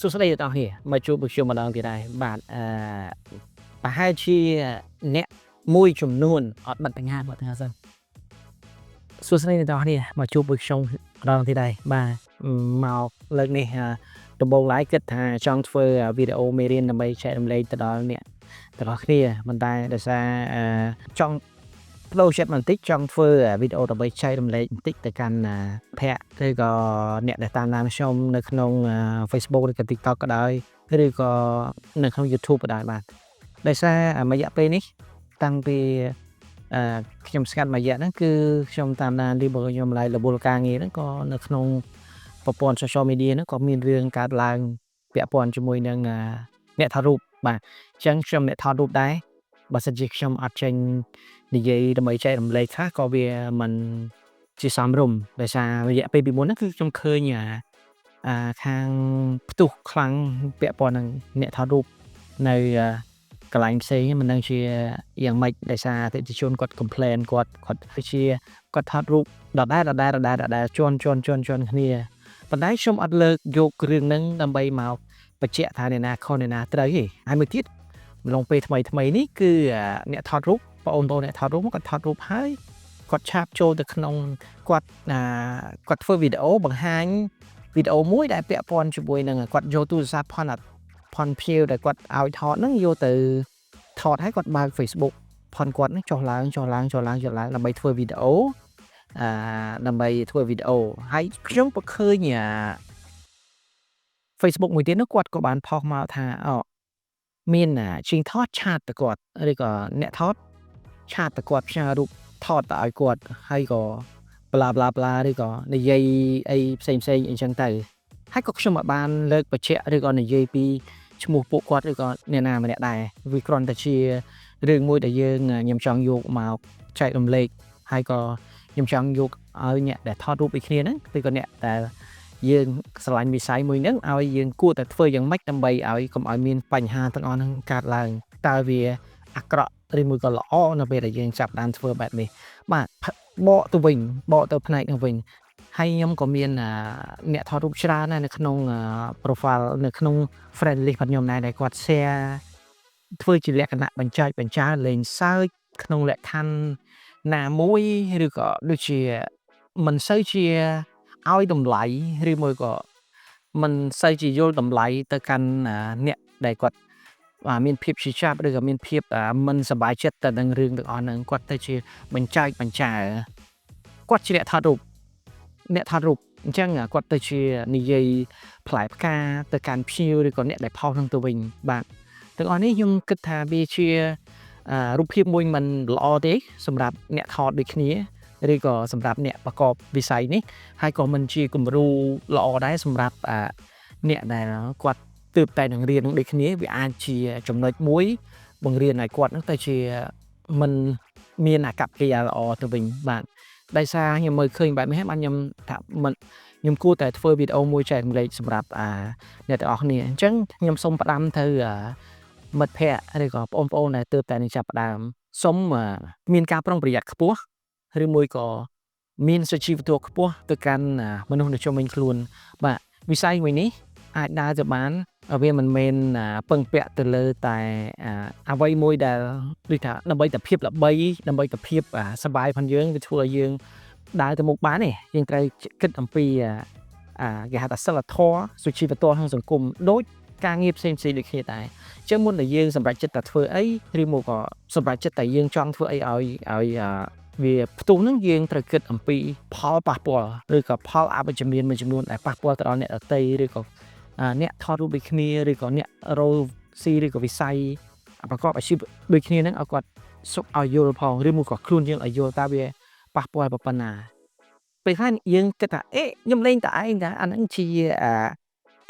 សួស្តីអ្នកនរគ្នាមកជួបខ្ញុំម្ដងទៀតហើយបាទប្រហែលជាអ្នកមួយចំនួនអត់បិទបញ្ហាមកថ្ងៃសិនសួស្តីអ្នកនរគ្នាមកជួបខ្ញុំម្ដងទៀតហើយបាទមកលើកនេះដំបូងឡើយគិតថាចង់ធ្វើវីដេអូមេរៀនដើម្បីចែករំលែកទៅដល់អ្នកទាំងអស់គ្នាមិនតែដោយសារចង់ផ្លោចិត្តបន្តិចចង់ធ្វើវីដេអូដើម្បីចែករំលែកបន្តិចទៅកាន់ភ័ក្រឬក៏អ្នកដែលតាមដានខ្ញុំនៅក្នុង Facebook ឬក៏ TikTok ក៏ដោយឬក៏នៅក្នុង YouTube ក៏ដោយបាទដោយសាររយៈពេលនេះតាំងពីខ្ញុំស្ងាត់មួយរយៈហ្នឹងគឺខ្ញុំតាមដានឬបើខ្ញុំឡាយរវល់ការងារហ្នឹងក៏នៅក្នុងប្រព័ន្ធ social media ហ្នឹងក៏មានរឿងកើតឡើងពាក់ព័ន្ធជាមួយនឹងអ្នកថតរូបបាទអញ្ចឹងខ្ញុំអ្នកថតរូបដែរបើសិនជាខ្ញុំអត់ចេញនិយាយដើម្បីចែករំលែកខ្លះក៏វាមិនជាសមរម្យដោយសាររយៈពេលពីមុនហ្នឹងគឺខ្ញុំឃើញខាងផ្ទុះខ្លាំងពាក់ព័ន្ធនឹងអ្នកថតរូបនៅកន្លែងផ្សេងមិនដឹងជាយ៉ាងម៉េចដោយសារអតិថិជនគាត់ complain គាត់គឺជាគាត់ថតរូបដដែលជន់គ្នាប៉ុន្តែខ្ញុំអត់លើកយករឿងហ្នឹងដើម្បីមកបញ្ជាក់ថាអ្នកណាខុសអ្នកណាត្រូវទេហើយមួយទៀតម្លងពេលថ្មីនេះគឺអ្នកថតរូបបងប្អូនអ្នកថតរូបគាត់ថតរូបហើយគាត់ឆាបចូលទៅក្នុងគាត់ធ្វើវីដេអូបង្ហាញវីដេអូមួយដែលពាក់ព័ន្ធជាមួយនឹងគាត់យកទូរស័ព្ទផនភៀវដែលគាត់ឲ្យថតហ្នឹងយកទៅថតហើយគាត់បើក Facebook ផនគាត់ហ្នឹងចុះឡើងដើម្បីធ្វើវីដេអូហើយខ្ញុំក៏ឃើញFacebook មួយទៀតនោះគាត់ក៏បានផុសមកថាមានជាងថតឆាតទៅគាត់ឬក៏អ្នកថតឆាតទៅគាត់ផ្ញើរូបថតទៅឲ្យគាត់ហើយក៏ប្លាឬក៏និយាយអីផ្សេងអីចឹងទៅហើយក៏ខ្ញុំបានលើកបញ្ជាក់ឬក៏និយាយពីឈ្មោះពួកគាត់ឬក៏អ្នកណាម្នាក់ដែរវាគ្រាន់តែជារឿងមួយដែលខ្ញុំចង់យកមកចែករំលែកហើយក៏ខ្ញុំចង់យកឲ្យអ្នកដែលថតរូបដូចគ្នាហ្នឹងឬក៏អ្នកដែលយើងស្រឡាញ់វិស័យមួយហ្នឹងឲ្យយើងគួរតែធ្វើយ៉ាងម៉េចដើម្បីឲ្យកុំឲ្យមានបញ្ហាទាំងអស់ហ្នឹងកើតឡើងតើវាអាក្រក់ឬមួយក៏ល្អនៅពេលដែលយើងចាប់ដើមធ្វើបែបនេះបាទបកទៅផ្នែកហ្នឹងវិញហើយខ្ញុំក៏មានអ្នកថតរូបច្រើនដែរនៅក្នុង profile នៅក្នុង friend list របស់ខ្ញុំដែរដែលគាត់ share ធ្វើជាលក្ខណៈបញ្ចើលេងសើចក្នុងលក្ខខណ្ឌណាមួយឬក៏ដូចជាមិនសូវជាឲ្យតម្លៃឬមួយក៏មិនសូវជាយល់តម្លៃទៅកាន់អ្នកដែលគាត់មានភាពជាចាប់ឬក៏មានភាពមិនសប្បាយចិត្តទៅនឹងរឿងទាំងអស់ហ្នឹងគាត់ទៅជាបញ្ចើគាត់ជាអ្នកថតរូបអញ្ចឹងគាត់ទៅជានិយាយផ្លែផ្កាទៅកាន់ភ្ញៀវឬក៏អ្នកដែលផុសហ្នឹងទៅវិញបាទទាំងអស់នេះខ្ញុំគិតថាវាជារូបភាពមួយមិនល្អទេសម្រាប់អ្នកថតដូចគ្នាឬក៏សម្រាប់អ្នកប្រកបវិស័យនេះហើយក៏មិនជាគំរូល្អដែរសម្រាប់អ្នកដែលគាត់ទើបតែនឹងរៀននឹងដូចគ្នាវាអាចជាចំណុចមួយបង្រៀនឲ្យគាត់នឹងទៅជាមិនមានអាកប្បកិរិយាល្អទៅវិញបាទដោយសារខ្ញុំមើលឃើញបែបនេះហើយបាទខ្ញុំថាខ្ញុំគួរតែធ្វើវីដេអូមួយចែករំលែកសម្រាប់អ្នកទាំងអស់គ្នាអញ្ចឹងខ្ញុំសូមផ្ដាំទៅមិត្តភ័ក្តិឬក៏បងប្អូនដែលទើបតែនឹងចាប់ផ្ដើមសូមមានការប្រុងប្រយ័ត្នខ្ពស់ឬមួយក៏មានសុជីវធម៌ខ្ពស់ទៅកាន់មនុស្សនៅជុំវិញខ្លួនបាទវិស័យមួយនេះអាចដើរទៅបានវាមិនមែនពឹងពាក់ទៅលើតែអ្វីមួយដែលដូចថាដើម្បីតែភាពល្បីដើម្បីតែភាពសប្បាយផងយើងវាធ្វើឲ្យយើងដើរទៅមុខបានទេយើងត្រូវគិតអំពីគេហៅថាសិលធម៌សុជីវធម៌ក្នុងសង្គមដូចការងារផ្សេងដូចគ្នាដែរអញ្ចឹងមុនដែលយើងសម្រេចចិត្តតែធ្វើអីឬមកក៏សម្រេចចិត្តតែយើងចង់ធ្វើអីឲ្យវាផ្ទុះហ្នឹងយើងត្រូវគិតអំពីផលប៉ះពាល់ឬក៏ផលអវិជ្ជមានមួយចំនួនដែលប៉ះពាល់ទៅដល់អ្នកដទៃឬក៏អ្នកថតរូបដូចគ្នាឬក៏អ្នករកស៊ីឬក៏វិស័យប្រកបអាជីពដូចគ្នាហ្នឹងឲ្យគាត់សុខឲ្យយល់ផងឬមកក៏ខ្លួនយើងឲ្យយល់តើវាប៉ះពាល់ប៉ុណ្ណាពេលខ្លះយើងគិតថាខ្ញុំលេងតែឯងថាអាហ្នឹងជា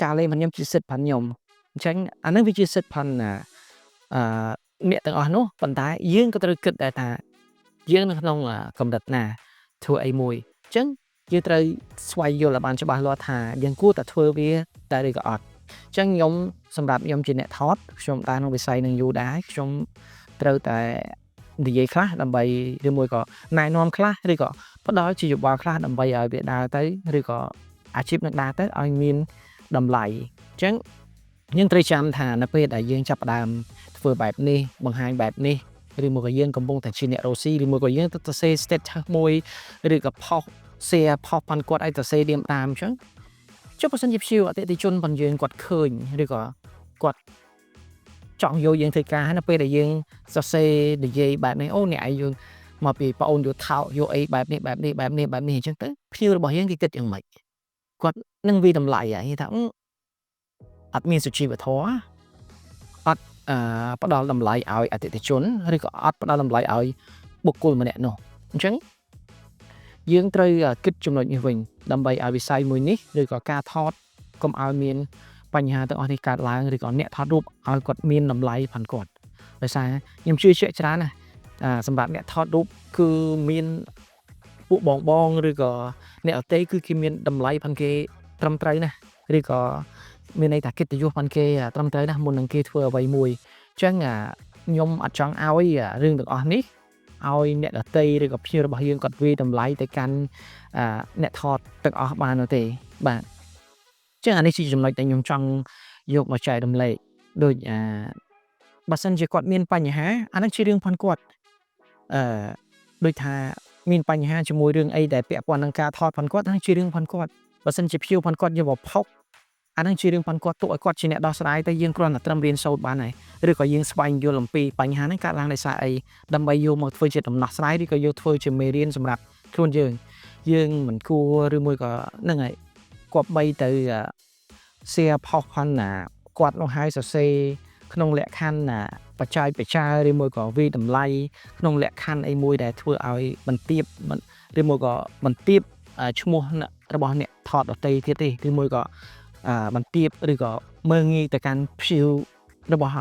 ការលេងរបស់ខ្ញុំជាសិទ្ធិរបស់ខ្ញុំអញ្ចឹងអាហ្នឹងវាជាសិទ្ធិផងអ្នកទាំងអស់នោះប៉ុន្តែយើងក៏ត្រូវគិតដែរថាយើងនៅក្នុងកម្រិតណាធ្វើអីមួយអញ្ចឹងយើងត្រូវស្វែងយល់ឲ្យបានច្បាស់លាស់ថាយើងគួរតែធ្វើវាតែឬក៏អត់អញ្ចឹងសម្រាប់ខ្ញុំជាអ្នកថតខ្ញុំដើរក្នុងវិស័យនឹងយូរដែរខ្ញុំត្រូវតែនិយាយខ្លះដើម្បីឬមួយក៏ណែនាំខ្លះឬក៏ផ្ដល់ជាយោបល់ខ្លះដើម្បីឲ្យវាដើរទៅឬក៏អាជីពនឹងដើរទៅឲ្យមានតម្លៃ ចឹងយើងត្រូវចាំថានៅពេលដែលយើងចាប់ផ្ដើមធ្វើបែបនេះបង្ហាញបែបនេះឬមកក៏យើងកំពុងតែជាអ្នករស់ស៊ីឬមកក៏យើងទៅសរសេរ status មួយឬក៏ផុស share ផុសប៉ុនគាត់ឲ្យសរសេរឌៀមតាមអញ្ចឹងចុះបើសិនជាព្យាអតិថិជនប៉ុនយើងគាត់ឃើញឬក៏គាត់ចង់យកយើងធ្វើការហើយនៅពេលដែលយើងសរសេរនិយាយបែបនេះអូអ្នកឯងយើងមកពីបងអូនយកថោកយកអីបែបនេះអញ្ចឹងទៅព្យារបស់យើងគេគិតយ៉ាងម៉េចគាត់នឹងវាតម្លៃហើយថាអត់មានសុជីវធម៌អត់ផ្ដល់តម្លៃឲ្យអតិថិជនឬក៏អត់ផ្ដល់តម្លៃឲ្យបុគ្គលម្នាក់នោះអញ្ចឹងយើងត្រូវគិតចំណុចនេះវិញដើម្បីឲ្យវិស័យមួយនេះឬក៏ការថតកុំឲ្យមានបញ្ហាទាំងអស់នេះកើតឡើងឬក៏អ្នកថតរូបឲ្យគាត់មានតម្លៃផងគាត់ដោយសារខ្ញុំជឿជាក់ច្រើនណាសម្រាប់អ្នកថតរូបគឺមានពួកបងឬក៏អ្នកអតីតគឺគេមានតម្លៃផងគេត្រឹមត្រូវណាឬក៏មានន័យថាកិត្តិយសផងគេត្រឹមត្រូវណាស់មុននឹងគេធ្វើអ្វីមួយអញ្ចឹងខ្ញុំអត់ចង់ឲ្យរឿងទាំងអស់នេះឲ្យអ្នកដតីឬក៏ភ្ញៀវរបស់យើងគាត់វាតម្លៃទៅកាន់អ្នកថតទាំងអស់បាននោះទេបាទអញ្ចឹងអានេះជាចំណុចដែលខ្ញុំចង់យកមកចែករំលែកដូចបើសិនជាគាត់មានបញ្ហាអានឹងជារឿងផងគាត់ដូចថាមានបញ្ហាជាមួយរឿងអីដែលពាក់ព័ន្ធនឹងការថតផងគាត់អានឹងជារឿងផងគាត់បើសិនជាភ្ញៀវផងគាត់យកមកផុសអានឹងជារឿងផងគាត់ទុកឲ្យគាត់ជាអ្នកដោះស្រាយតែយើងគ្រាន់តែត្រឹមរៀនសូត្របានហើយឬក៏យើងស្វែងយល់អំពីបញ្ហាហ្នឹងកើតឡើងដោយសារអីដើម្បីយកមកធ្វើជាដំណោះស្រាយឬក៏យកធ្វើជាមេរៀនសម្រាប់ខ្លួនយើងមិនគួរឬមួយក៏ហ្នឹងហើយគប្បីទៅshare ផុសផងណាគាត់នោះហើយសរសេរក្នុងលក្ខខណ្ឌបច្ចាឬមួយក៏វាតម្លៃក្នុងលក្ខខណ្ឌអីមួយដែលធ្វើឲ្យបន្ទាបឬមួយក៏បន្ទាបឈ្មោះរបស់អ្នកថតដទៃទៀតទេឬមួយក៏បន្ទាបឬក៏មើងងាយទៅកាន់ព្យារបស់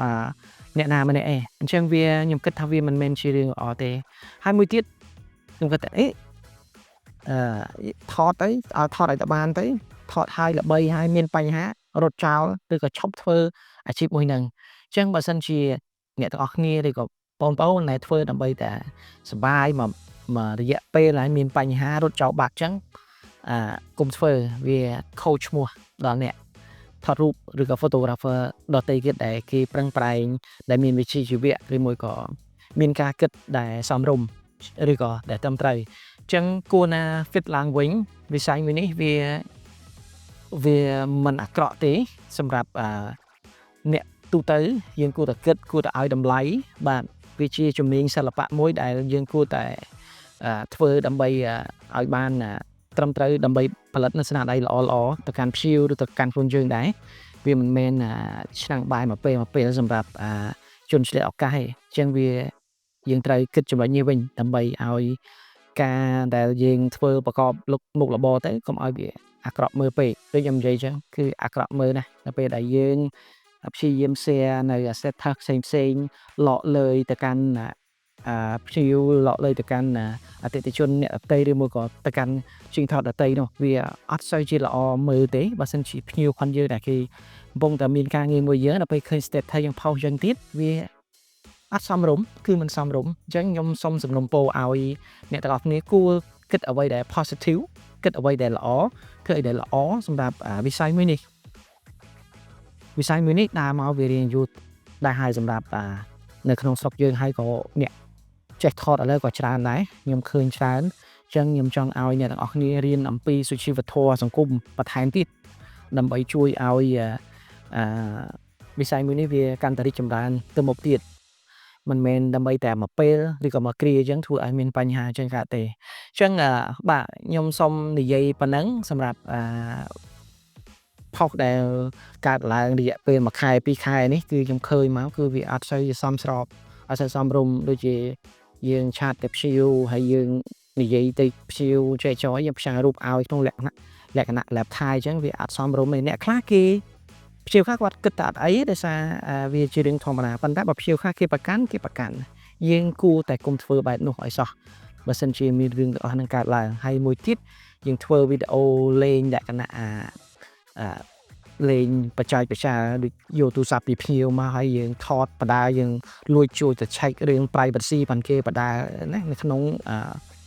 អ្នកណាម្នាក់ឯងអញ្ចឹងខ្ញុំគិតថាវាមិនមែនជារឿងល្អទេហើយមួយទៀតខ្ញុំគិតថាថតទៅឲ្យថតឲ្យតបានទៅថតឲ្យល្បីហើយមានបញ្ហារត់ចោលឬក៏ឈប់ធ្វើអាជីពមួយហ្នឹងអញ្ចឹងបើសិនជាអ្នកទាំងអស់គ្នាឬក៏បងប្អូនដែលធ្វើដើម្បីតែសុបាយមករយៈពេលហើយមានបញ្ហារត់ចោលបាត់អញ្ចឹងកុំធ្វើវាខូចឈ្មោះដល់អ្នកថតរូបឬក៏ photographer ដទៃទៀតដែលគេប្រឹងប្រែងដែលមានវិជ្ជាជីវៈឬមួយក៏មានការគិតដែលសមរម្យឬក៏ដែលត្រឹមត្រូវអញ្ចឹងគួរណា fit ឡើងវិញវិស័យមួយនេះវាមិនអាក្រក់ទេសម្រាប់អ្នកទូទៅយើងគួរតែគិតគួរតែឲ្យតម្លៃបាទវាជាជំនាញសិល្បៈមួយដែលយើងគួរតែធ្វើដើម្បីឲ្យបានត្រឹមត្រូវដើម្បីផលិតនូវស្នាដៃល្អទៅកាន់ភ្ញៀវឬទៅកាន់ខ្លួនយើងដែរវាមិនមែនឆ្នាំងបាយមកពេលសម្រាប់ជនឆ្លៀតឱកាសទេអញ្ចឹងយើងត្រូវគិតចំណុចនេះវិញដើម្បីឲ្យការដែលយើងធ្វើប្រកបមុខរបរទៅកុំឲ្យវាអាក្រក់មើលពេកដូចខ្ញុំនិយាយអញ្ចឹងគឺអាក្រក់មើលណាស់នៅពេលដែលយើងព្យាយាម share នៅ status ផ្សេងលក់លើយទៅកាន់ភ្ញៀវលក់លើយទៅកាន់អតិថិជនអ្នកដទៃឬមួយក៏ទៅកាន់ជាងថតដទៃនោះវាអត់សូវជាល្អមើលទេបើសិនជាភ្ញៀវផងយើងដែលគេកំពុងតែមានការងារមួយយើងដល់ពេលឃើញ status យើងផុសយ៉ាងទៀតវាអត់សមរម្យគឺមិនសមរម្យអញ្ចឹងខ្ញុំសូមសំណូមពរឲ្យអ្នកទាំងអស់គ្នាគួរគិតអ្វីដែល positive គិតអ្វីដែលល្អធ្វើអ្វីដែលល្អសម្រាប់វិស័យមួយនេះដើរមកវារៀងយូរដែរហើយសម្រាប់នៅក្នុងស្រុកយើងហើយក៏អ្នកចេះថតឥឡូវក៏ច្រើនដែរខ្ញុំឃើញច្រើនអញ្ចឹងខ្ញុំចង់ឲ្យអ្នកទាំងអស់គ្នារៀនអំពីសុជីវធម៌សង្គមបន្ថែមទៀតដើម្បីជួយឲ្យវិស័យមួយនេះវាកាន់តែរីកចម្រើនទៅមុខទៀតមិនមែនដើម្បីតែមួយពេលឬក៏មួយគ្រាអញ្ចឹងធ្វើឲ្យមានបញ្ហាអញ្ចឹងកើតទេអញ្ចឹងបាទខ្ញុំសូមនិយាយប៉ុណ្ណឹងសម្រាប់ផុសដែលកើតឡើងរយៈពេល1ខែ2ខែនេះគឺខ្ញុំឃើញមកគឺវាអត់សូវសមស្របអត់សូវសមរម្យដូចជាយើងឆាតទៅព្យាហើយយើងនិយាយទៅព្យាចែកចយយើងផ្សាយរូបឲ្យក្នុងលក្ខណៈ lab thai អញ្ចឹងវាអត់សមរម្យទេអ្នកខ្លះគេព្យាខ្លះគាត់គិតតែអត់អីដោយសារវាជារឿងធម្មតាប៉ុន្តែបើព្យាខ្លះគេប្រកាន់យើងគួរតែគុំធ្វើបែបនោះឲ្យសោះបើសិនជាមានរឿងទាំងអស់ហ្នឹងកើតឡើងហើយមួយទៀតយើងធ្វើវីដេអូលេងលក្ខណៈលេងបច្ចាដូចយកទូរស័ព្ទពីភ្ញៀវមកហើយយើងថតបដាយើងលួចជួយទៅ check រឿង privacy បានគេបដាណានៅក្នុង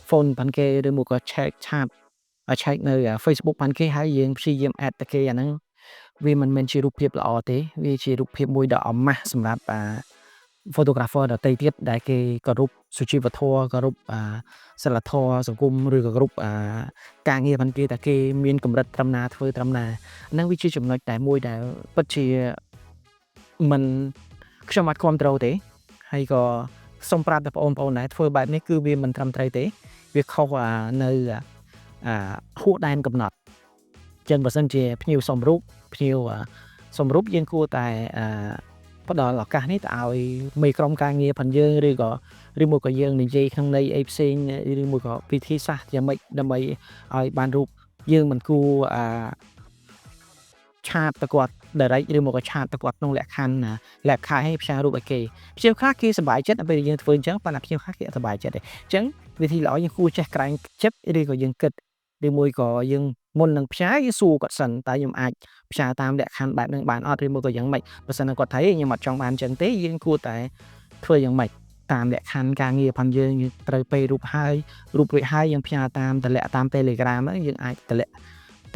phone បានគេឬមកក៏ check ឆាតcheck នៅ Facebook បានគេហើយយើងព្យាយាម add ទៅគេអាហ្នឹង វាមិនមែនជារូបភាពល្អទេវាជារូបភាពមួយដ៏អាម៉ាស់សម្រាប់photographer ដទៃទៀតដែលគេគោរពសុជីវធម៌គោរពសិលធម៌សង្គមឬក៏គោរពការងារផងគេតែគេមានកម្រិតត្រឹមណាធ្វើត្រឹមណាហ្នឹងវាជាចំណុចតែមួយដែលពិតជាមិនខ្ញុំអត់គ្រប់ត្រូលទេហើយក៏សូមប្រាប់ដល់បងប្អូនដែរធ្វើបែបនេះគឺវាមិនត្រឹមត្រូវទេវាខុសនៅហួសដែនកំណត់ចឹងបើសិនជាភ្ញៀវសុំរូបភ្ញៀវសុំរូបយើងគួរតែផ្ដល់ឱកាសនេះទៅឲ្យមេក្រុមការងារផងយើងឬមួយក៏យើងនិយាយក្នុងន័យអីផ្សេងឬមួយក៏ពិធីសាស្ត្រយ៉ាងម៉េចដើម្បីឲ្យបានរូបយើងមិនគួរឆាតទៅគាត់ direct ឬមកក៏ឆាតទៅគាត់ក្នុងលក្ខខណ្ឌឲ្យផ្សាយរូបឲ្យគេភ្ញៀវខ្លះគេសប្បាយចិត្តពេលយើងធ្វើអញ្ចឹងប៉ុន្តែភ្ញៀវខ្លះគេអត់សប្បាយចិត្តទេអញ្ចឹងវិធីល្អយើងគួរចេះក្រែងចិត្តឬក៏យើងគិតឬមួយក៏យើងមុននឹងផ្សាយយើងសួរគាត់សិនតើខ្ញុំអាចផ្សាយតាមលក្ខខណ្ឌបែបហ្នឹងបានអត់ឬមួយក៏យ៉ាងម៉េចបើសិនគាត់ថាខ្ញុំអត់ចង់បានអញ្ចឹងទេយើងគួរតែធ្វើយ៉ាងម៉េចតាមលក្ខខណ្ឌការងារផងយើងត្រូវពេលរូបរួចហើយយើងផ្សាយតាមតម្លាក់តាម Telegram ហ្នឹងយើងអាចតម្លាក់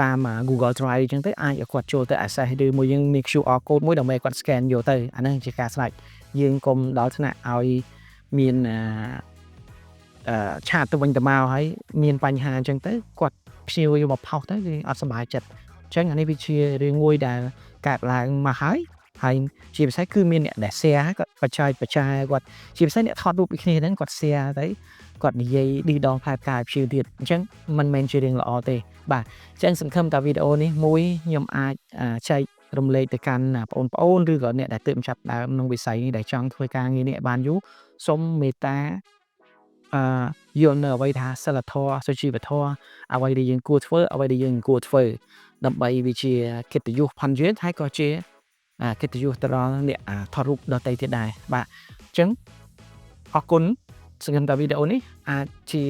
តាម Google Drive អញ្ចឹងទៅអាចឲ្យគាត់ចូលទៅ access ឬមួយយើងមាន QR code មួយដើម្បីគាត់ scan យកទៅអាហ្នឹងជាការស្រេចយើងកុំដល់ថ្នាក់ឲ្យមានឆាតទៅវិញទៅមកហើយមានបញ្ហាអញ្ចឹងទៅគាត់ព្យាយាមមកផុសទៅគឺអត់សប្បាយចិត្តអញ្ចឹងអានេះវាជារឿងមួយដែលកើតឡើងមកហើយជាពិសេសគឺមានអ្នកដែល share គាត់បច្ចាយគាត់ជាពិសេសអ្នកថតរូបពីគ្នាហ្នឹងគាត់ share ទៅគាត់និយាយឌីដងផ្លែផ្កាយព្យាទៀតអញ្ចឹងមិនមែនជារឿងល្អទេបាទអញ្ចឹងសង្ឃឹមថាវីដេអូនេះមួយខ្ញុំអាចចែករំលែកទៅកាន់បងប្អូនឬក៏អ្នកដែលទើបចាប់ដើមក្នុងវិស័យនេះដែលចង់ធ្វើការងារនេះឲ្យបានយូរសូមមេត្តាយល់នៅអ្វីថាសិលធម៌សុជីវធម៌អ្វីដែលយើងគួរធ្វើអ្វីដែលយើងគួរធ្វើដើម្បីវាជាកិត្តិយសផងយើងហើយក៏ជាកិត្តិយសទៅដល់អ្នកថតរូបដទៃទៀតដែរបាទអញ្ចឹងអរគុណសង្ឃឹមថាវីដេអូនេះអាចជា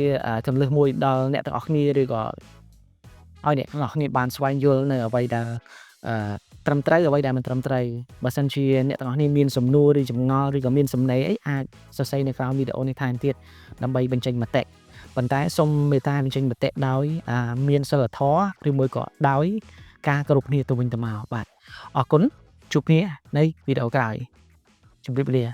ចំនួនមួយដល់អ្នកទាំងអស់គ្នាឬក៏ឲ្យអ្នកទាំងអស់គ្នាបានស្វែងយល់នៅអ្វីដែលត្រឹមត្រូវអ្វីដែលមិនត្រឹមត្រូវបើសិនជាអ្នកទាំងអស់គ្នាមានសំណួរឬចម្ងល់ឬក៏មានសំណេរអីអាចសរសេរនៅក្រោមវីដេអូនេះថែមទៀតដើម្បីបញ្ចេញមតិប៉ុន្តែសូមមេត្តាបញ្ចេញមតិដោយមានសិលធម៌ឬមួយក៏ដោយការគោរពគ្នាទៅវិញទៅមកបាទអរគុណជួបគ្នានៅវីដេអូក្រោយជម្រាបលា